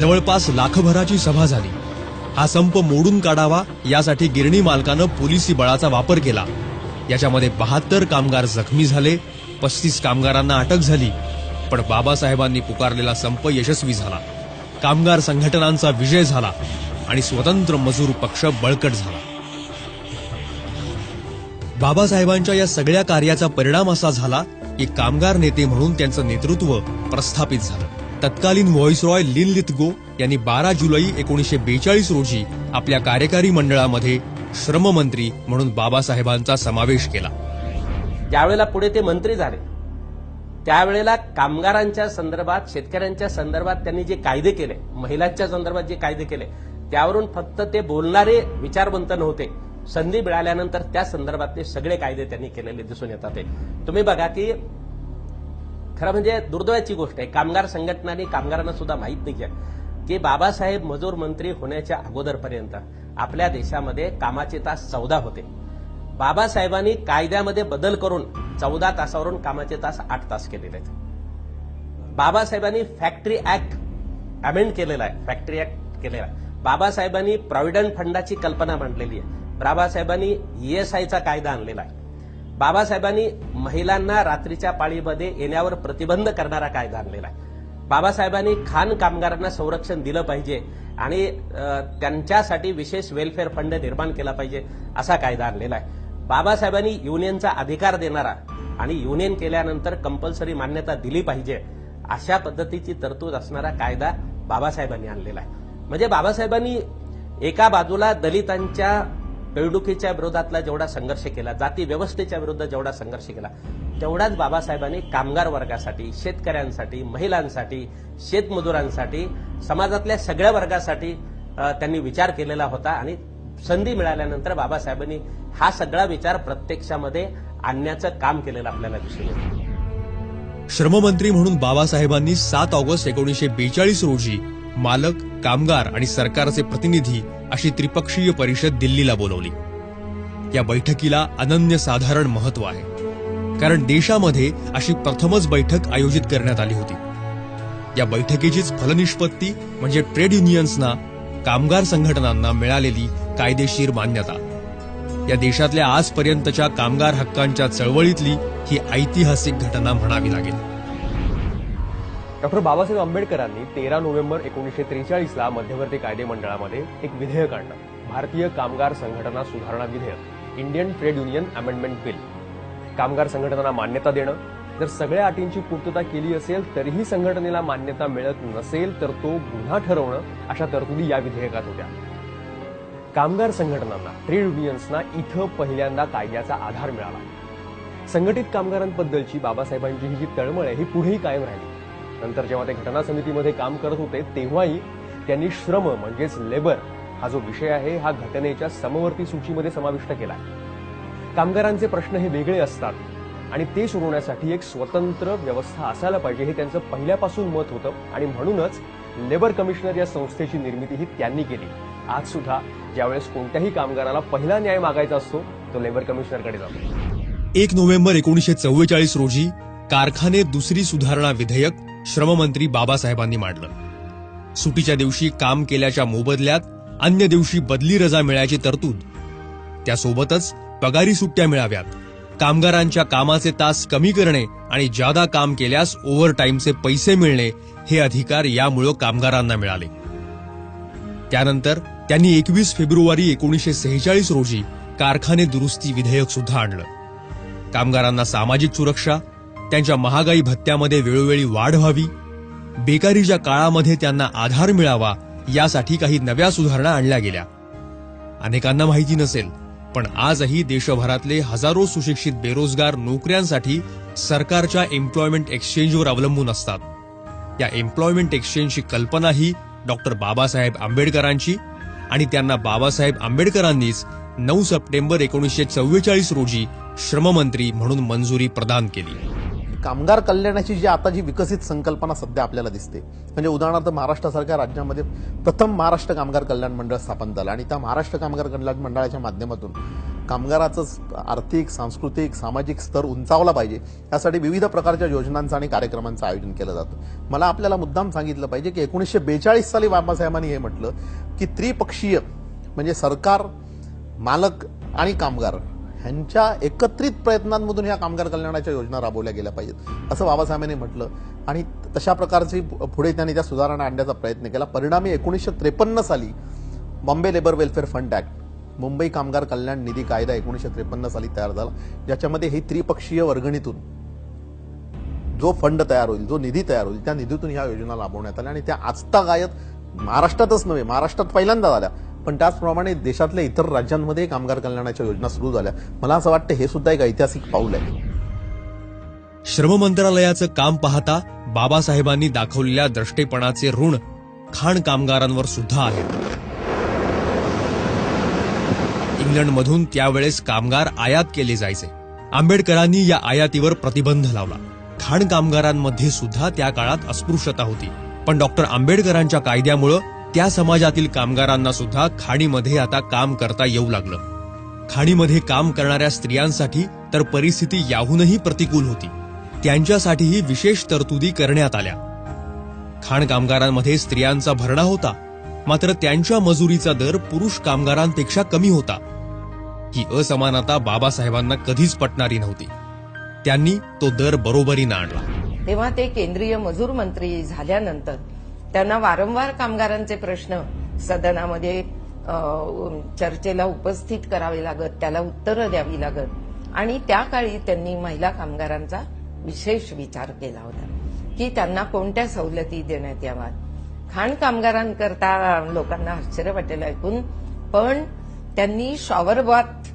जवळपास लाखभराची सभा झाली। हा संप मोडून काढावा यासाठी गिरणी मालकानं पोलिसी बळाचा वापर केला। याच्यामध्ये 72 कामगार जखमी झाले, 35 कामगारांना अटक झाली। पण बाबासाहेबांनी पुकारलेला संप यशस्वी झाला, कामगार संघटनांचा विजय झाला आणि स्वतंत्र मजूर पक्ष बळकट झाला। बाबासाहेबांच्या या सगळ्या कार्याचा परिणाम असा झाला की कामगार नेते म्हणून त्यांचं नेतृत्व प्रस्थापित झालं। तत्कालीन व्हाईसरॉय लिन लिथगो यांनी 12 जुलै 1942 रोजी आपल्या कार्यकारी मंडळामध्ये श्रममंत्री म्हणून बाबासाहेबांचा समावेश केला। ज्यावेळेला पुढे ते मंत्री झाले त्यावेळेला कामगारांच्या संदर्भात, शेतकऱ्यांच्या संदर्भात त्यांनी जे कायदे केले, महिलांच्या संदर्भात जे कायदे केले, त्यावरून फक्त ते बोलणारे विचारवंत नव्हते। संधी मिळाल्यानंतर त्या संदर्भातले सगळे कायदे त्यांनी केलेले दिसून येतात। तुम्ही बघा की खरं म्हणजे दुर्दैवाची गोष्ट आहे, कामगार संघटनांनी कामगारांना सुद्धा माहीत नाही की बाबासाहेब मजूर मंत्री होण्याच्या अगोदरपर्यंत आपल्या देशामध्ये कामाचे तास 14 होते। बाबासाहेबांनी कायद्यामध्ये बदल करून 14 तासावरून कामाचे तास 8 तास केलेले आहेत। बाबासाहेबांनी फॅक्टरी ऍक्ट अमेंड केलेला आहे, फॅक्टरी ऍक्ट केलेला आहे। बाबासाहेबांनी प्रॉव्हिडंट फंडाची कल्पना मांडलेली आहे। बाबासाहेबांनी ESIचा कायदा आणलेला आहे। बाबासाहेबांनी महिलांना रात्रीच्या पाळीमध्ये येण्यावर प्रतिबंध करणारा कायदा आणलेला आहे। बाबासाहेबांनी खाण कामगारांना संरक्षण दिलं पाहिजे आणि त्यांच्यासाठी विशेष वेलफेअर फंड निर्माण केला पाहिजे असा कायदा आणलेला आहे। बाबासाहेबांनी युनियनचा अधिकार देणारा आणि युनियन केल्यानंतर कंपल्सरी मान्यता दिली पाहिजे अशा पद्धतीची तरतूद असणारा कायदा बाबासाहेबांनी आणलेला आहे। म्हणजे बाबासाहेबांनी एका बाजूला दलितांच्या पिळवणुकीच्या विरोधातला जेवढा संघर्ष केला, जाती व्यवस्थेच्या विरुद्ध जेवढा संघर्ष केला, तेवढाच बाबासाहेबांनी कामगार वर्गासाठी, शेतकऱ्यांसाठी, महिलांसाठी, शेतमजुरांसाठी, समाजातल्या सगळ्या वर्गासाठी त्यांनी विचार केलेला होता। आणि संधी मिळाल्यानंतर बाबासाहेबांनी हा सगळा विचार प्रत्यक्षामध्ये आणण्याचं काम केलेलं आपल्याला दिसून येतं। श्रममंत्री म्हणून बाबासाहेबांनी 7 ऑगस्ट 1942 रोजी मालक, कामगार आणि सरकारचे प्रतिनिधी अशी त्रिपक्षीय परिषद दिल्लीला बोलवली। या बैठकीला अनन्यसाधारण महत्व आहे, कारण देशामध्ये अशी प्रथमच बैठक आयोजित करण्यात आली होती। या बैठकीचीच फलनिष्पत्ती म्हणजे ट्रेड युनियन्सना, कामगार संघटनांना मिळालेली कायदेशीर मान्यता। या देशातल्या आजपर्यंतच्या कामगार हक्कांच्या चळवळीतली ही ऐतिहासिक घटना म्हणावी लागेल। डॉक्टर बाबासाहेब आंबेडकरांनी 13 नोव्हेंबर 1943 ला मध्यवर्ती कायदे मंडळामध्ये एक विधेयक आणलं, भारतीय कामगार संघटना सुधारणा विधेयक, Indian trade union amendment bill. कामगार संघटनांना मान्यता देणं, जर सगळ्या अटींची पूर्तता केली असेल तरीही संघटनेला मान्यता मिळत नसेल तर तो गुन्हा ठरवणं, अशा तरतुदी या विधेयकात होत्या। कामगार संघटनांना, ट्रेड युनियन्सना इथं पहिल्यांदा कायद्याचा आधार मिळाला। संघटित कामगारांबद्दलची बाबासाहेबांची ही जी तळमळ आहे ही पुढेही कायम राहिली। नंतर जेव्हा ते घटना समितीमध्ये काम करत होते तेव्हाही त्यांनी श्रम म्हणजेच लेबर हा जो विषय आहे हा घटनेच्या समवर्ती सूचीमध्ये समाविष्ट केला। कामगारांचे प्रश्न हे वेगळे असतात आणि ते सोडवण्यासाठी एक स्वतंत्र व्यवस्था असायला पाहिजे हे त्यांचं पहिल्यापासून मत होतं आणि म्हणूनच लेबर कमिशनर या संस्थेची निर्मिती ही त्यांनी केली। आज सुद्धा ज्यावेळेस कोणत्याही कामगाराला पहिला न्याय मागायचा असतो तो लेबर कमिशनरकडे जातो। 1 नोव्हेंबर 1944 रोजी कारखाने दुसरी सुधारणा विधेयक श्रममंत्री बाबासाहेबांनी मांडलं। सुटीच्या दिवशी काम केल्याच्या मोबदल्यात अन्य दिवशी बदली रजा मिळायची तरतूद, त्यासोबतच पगारी सुट्ट्या मिळाव्यात, कामगारांच्या कामाचे तास कमी करणे आणि जादा काम केल्यास ओव्हरटाईमचे पैसे मिळणे हे अधिकार यामुळे कामगारांना मिळाले। त्यानंतर त्यांनी 21 फेब्रुवारी 1946 रोजी कारखाने दुरुस्ती विधेयक सुद्धा आणलं। कामगारांना सामाजिक सुरक्षा, त्यांच्या महागाई भत्त्यामध्ये वेळोवेळी वाढ व्हावी, बेकारीच्या काळामध्ये त्यांना आधार मिळावा यासाठी काही नव्या सुधारणा आणल्या गेल्या। अनेकांना माहिती नसेल पण आजही देशभरातले हजारो सुशिक्षित बेरोजगार नोकऱ्यांसाठी सरकारच्या एम्प्लॉयमेंट एक्सचेंजवर अवलंबून असतात। या एम्प्लॉयमेंट एक्सचेंजची कल्पना ही डॉक्टर बाबासाहेब आंबेडकरांची आणि त्यांना बाबासाहेब आंबेडकरांनीच 9 सप्टेंबर 1944 रोजी श्रममंत्री म्हणून मंजुरी प्रदान केली। कामगार कल्याणाची जी आता जी विकसित संकल्पना सध्या आपल्याला दिसते, म्हणजे उदाहरणार्थ महाराष्ट्रासारख्या राज्यामध्ये प्रथम महाराष्ट्र कामगार कल्याण मंडळ स्थापन झालं आणि त्या महाराष्ट्र कामगार कल्याण मंडळाच्या माध्यमातून कामगाराचं आर्थिक, सांस्कृतिक, सामाजिक स्तर उंचावला पाहिजे यासाठी विविध प्रकारच्या योजनांचं आणि कार्यक्रमांचं आयोजन केलं जातं. मला आपल्याला मुद्दाम सांगितलं पाहिजे की 1942 साली बाबासाहेबांनी हे म्हटलं की त्रिपक्षीय म्हणजे सरकार, मालक आणि कामगार ह्यांच्या एकत्रित प्रयत्नांमधून ह्या कामगार कल्याणाच्या योजना राबवल्या गेल्या पाहिजेत असं बाबासाहेबांनी म्हटलं आणि तशा प्रकारची पुढे त्यांनी त्या सुधारणा आणण्याचा प्रयत्न केला. परिणामी 1953 साली Bombay labour welfare fund act, Mumbai कामगार कल्याण निधी कायदा 1953 साली तयार झाला, ज्याच्यामध्ये ही त्रिपक्षीय वर्गणीतून जो फंड तयार होईल, जो निधी तयार होईल, त्या निधीतून ह्या योजना राबवण्यात आल्या आणि त्या आजतागायत महाराष्ट्रातच नव्हे, महाराष्ट्रात पहिल्यांदा झाल्या, पण त्याचप्रमाणे देशातल्या इतर राज्यांमध्ये कामगार कल्याणाच्या योजना सुरू झाल्या. मला असं वाटतं हे सुद्धा एक ऐतिहासिक पाऊल आहे. श्रम मंत्रालयाचं काम पाहता बाबासाहेबांनी दाखवलेल्या द्रष्टेपणाचे ऋण खाण कामगारांवर सुद्धा आहे. इंग्लंडमधून त्यावेळेस कामगार आयात केले जायचे. आंबेडकरांनी या आयातीवर प्रतिबंध लावला. खाण कामगारांमध्ये सुद्धा त्या काळात अस्पृश्यता होती, पण डॉक्टर आंबेडकरांच्या कायद्यामुळे त्या समाजातील कामगारांना सुद्धा खाणीमध्ये आता काम करता येऊ लागलं. खाणीमध्ये काम करणाऱ्या स्त्रियांसाठी तर परिस्थिती याहूनही प्रतिकूल होती. त्यांच्यासाठीही विशेष तरतुदी करण्यात आल्या. खाण कामगारांमध्ये स्त्रियांचा भरणा होता, मात्र त्यांच्या मजुरीचा दर पुरुष कामगारांपेक्षा कमी होता. ही असमानता बाबासाहेबांना कधीच पटणारी नव्हती. त्यांनी तो दर बरोबरीनं आणला. तेव्हा ते केंद्रीय मजूर मंत्री झाल्यानंतर त्यांना वारंवार कामगारांचे प्रश्न सदनामध्ये चर्चेला उपस्थित करावे लागत, त्याला उत्तरं द्यावी लागत आणि त्या काळी त्यांनी महिला कामगारांचा विशेष विचार केला होता की त्यांना कोणत्या सवलती देण्यात याव्यात. खाण कामगारांकरता लोकांना आश्चर्य वाटेल ऐकून, पण त्यांनी शॉवर बाथ